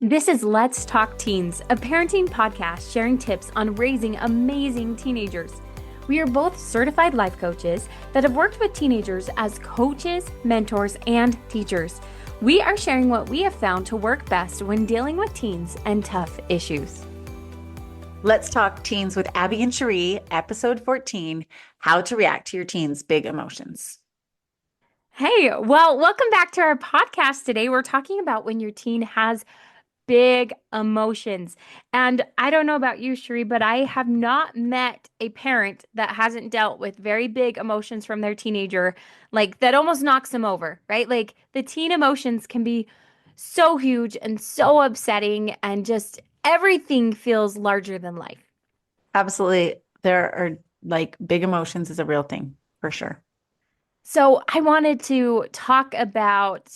This is Let's Talk Teens, a parenting podcast sharing tips on raising amazing teenagers. We are both certified life coaches that have worked with teenagers as coaches, mentors, and teachers. We are sharing what we have found to work best when dealing with teens and tough issues. Let's Talk Teens with Abbi and Cheree, episode 14, How to React to Your Teens' Big Emotions. Hey, well, welcome back to our podcast today. We're talking about when your teen has big emotions. And I don't know about you, Cheree, but I have not met a parent that hasn't dealt with very big emotions from their teenager, like that almost knocks them over, right? Like the teen emotions can be so huge and so upsetting, and just everything feels larger than life. Absolutely. There are big emotions is a real thing for sure. So I wanted to talk about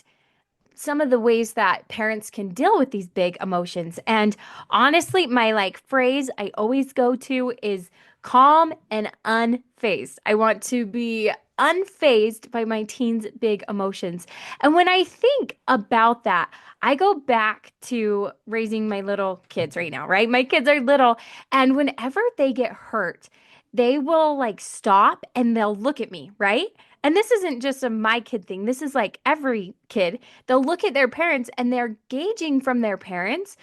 some of the ways that parents can deal with these big emotions. And honestly, my phrase I always go to is calm and unfazed. I want to be unfazed by my teens' big emotions. And when I think about that, I go back to raising my little kids right now, right? My kids are little, and whenever they get hurt, they will stop and they'll look at me, right? And this isn't just a my kid thing. This is like every kid. They'll look at their parents and they're gauging from their parents,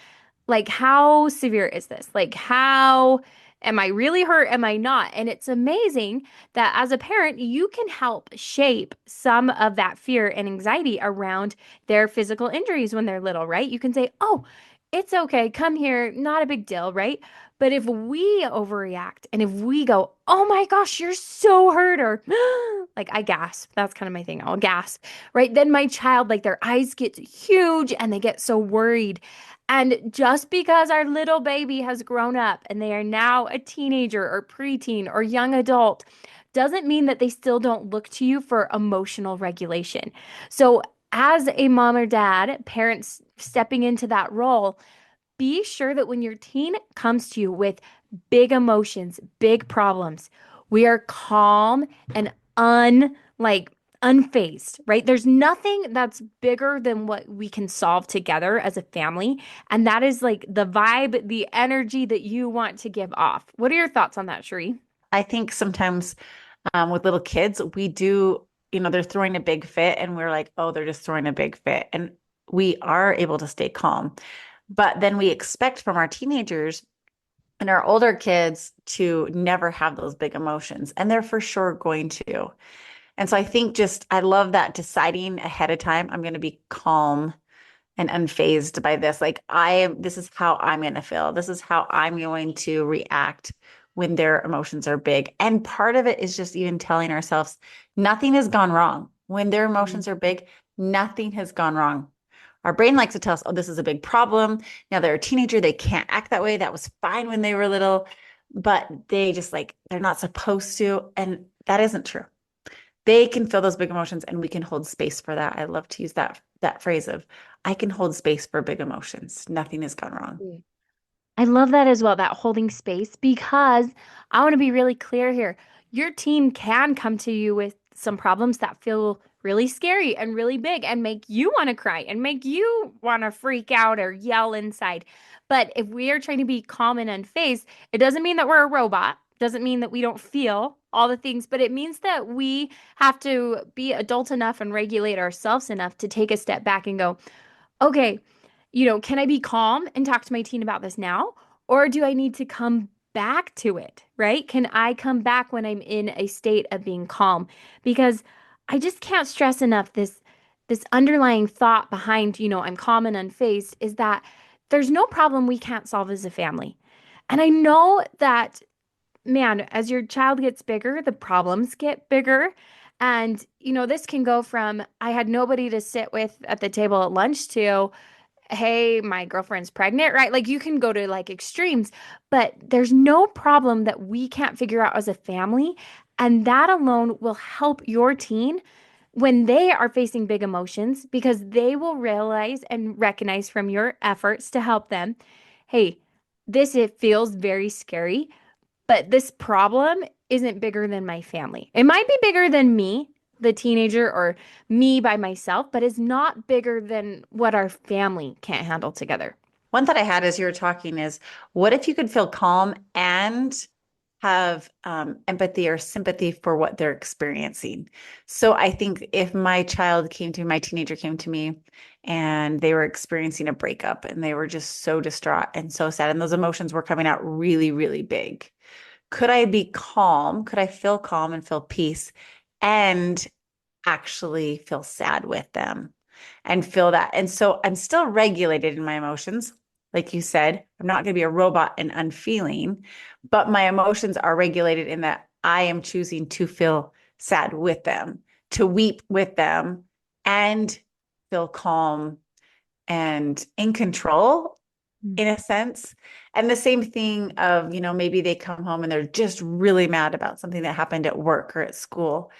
like, how severe is this? Like, how am I really hurt? Am I not? And it's amazing that as a parent, you can help shape some of that fear and anxiety around their physical injuries when they're little, right? You can say, oh, it's okay. Come here. Not a big deal, right? But if we overreact and if we go, oh my gosh, you're so hurt, or like I gasp, that's kind of my thing. I'll gasp, right? Then my child, like their eyes get huge and they get so worried. And just because our little baby has grown up and they are now a teenager or preteen or young adult doesn't mean that they still don't look to you for emotional regulation. So, as a mom or dad, parents stepping into that role, be sure that when your teen comes to you with big emotions, big problems, we are calm and unfazed, right? There's nothing that's bigger than what we can solve together as a family. And that is like the vibe, the energy that you want to give off. What are your thoughts on that, Sheree? I think sometimes with little kids, we do, they're throwing a big fit and we're like, oh, they're just throwing a big fit. And we are able to stay calm. But then we expect from our teenagers and our older kids to never have those big emotions. And they're for sure going to. And so I think I love that deciding ahead of time, I'm going to be calm and unfazed by this. This is how I'm going to feel. This is how I'm going to react when their emotions are big. And part of it is just even telling ourselves nothing has gone wrong. When their Mhm. emotions are big, nothing has gone wrong. Our brain likes to tell us, oh, this is a big problem. Now they're a teenager. They can't act that way. That was fine when they were little, but they're not supposed to. And that isn't true. They can feel those big emotions and we can hold space for that. I love to use that phrase of I can hold space for big emotions. Nothing has gone wrong. I love that as well, that holding space, because I want to be really clear here. Your teen can come to you with some problems that feel really scary and really big and make you want to cry and make you want to freak out or yell inside. But if we are trying to be calm and unfazed, it doesn't mean that we're a robot. Doesn't mean that we don't feel all the things, but it means that we have to be adult enough and regulate ourselves enough to take a step back and go, okay, can I be calm and talk to my teen about this now? Or do I need to come back to it, right? Can I come back when I'm in a state of being calm? Because I just can't stress enough this underlying thought behind, I'm calm and unfazed, is that there's no problem we can't solve as a family. And I know that, man, as your child gets bigger, the problems get bigger. And, this can go from I had nobody to sit with at the table at lunch to, hey, my girlfriend's pregnant, right? Like you can go to extremes, but there's no problem that we can't figure out as a family. And that alone will help your teen when they are facing big emotions, because they will realize and recognize from your efforts to help them, hey, it feels very scary, but this problem isn't bigger than my family. It might be bigger than me, the teenager, or me by myself, but it's not bigger than what our family can't handle together. One thought I had as you were talking is, what if you could feel calm and have empathy or sympathy for what they're experiencing? So I think if my teenager came to me and they were experiencing a breakup and they were just so distraught and so sad, and those emotions were coming out really, really big. Could I be calm? Could I feel calm and feel peace and actually feel sad with them and feel that? And so I'm still regulated in my emotions. Like you said, I'm not going to be a robot and unfeeling, but my emotions are regulated in that I am choosing to feel sad with them, to weep with them, and feel calm and in control Mm. in a sense. And the same thing of, maybe they come home and they're just really mad about something that happened at work or at school.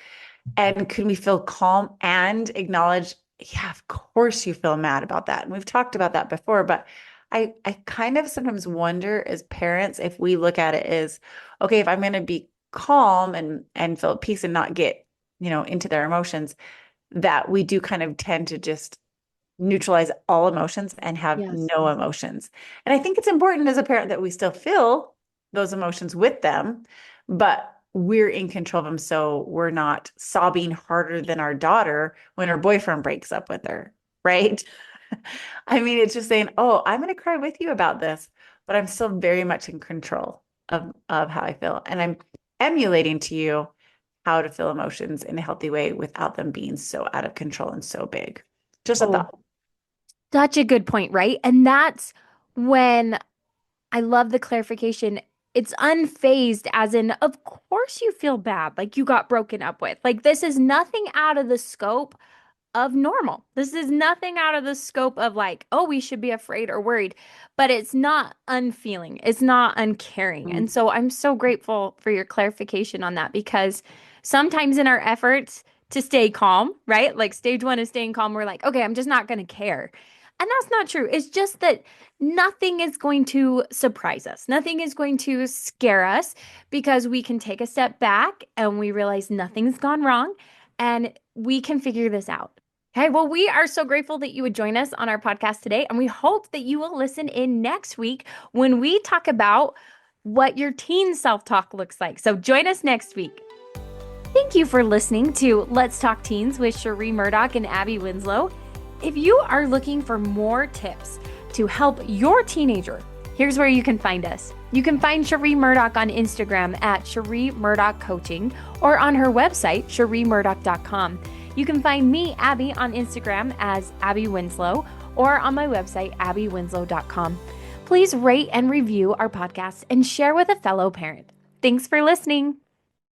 And can we feel calm and acknowledge, yeah, of course you feel mad about that. And we've talked about that before, but I kind of sometimes wonder as parents if we look at it as, okay, if I'm going to be calm and feel at peace and not get, into their emotions, that we do kind of tend to just neutralize all emotions and have Yes. no emotions. And I think it's important as a parent that we still feel those emotions with them, but we're in control of them. So we're not sobbing harder than our daughter when her boyfriend breaks up with her, right? I mean, it's just saying, oh, I'm going to cry with you about this, but I'm still very much in control of how I feel. And I'm emulating to you how to feel emotions in a healthy way without them being so out of control and so big. Just a Oh, thought. such a good point, right? And that's when I love the clarification. It's unfazed, as in, of course you feel bad, like you got broken up with. Like, this is nothing out of the scope of normal. This is nothing out of the scope of like, oh, we should be afraid or worried, but it's not unfeeling. It's not uncaring. And so I'm so grateful for your clarification on that because sometimes in our efforts to stay calm, right? Like stage one is staying calm. We're like, okay, I'm just not going to care. And that's not true. It's just that nothing is going to surprise us. Nothing is going to scare us because we can take a step back and we realize nothing's gone wrong and we can figure this out. Okay, well, we are so grateful that you would join us on our podcast today, and we hope that you will listen in next week when we talk about what your teen self-talk looks like. So join us next week. Thank you for listening to Let's Talk Teens with Cheree Murdock and Abbi Winslow. If you are looking for more tips to help your teenager, here's where you can find us. You can find Cheree Murdock on Instagram at Cheree Murdock Coaching or on her website, ChereeMurdock.com. You can find me, Abbi, on Instagram as Abbi Winslow or on my website, AbbiWinslow.com. Please rate and review our podcast and share with a fellow parent. Thanks for listening.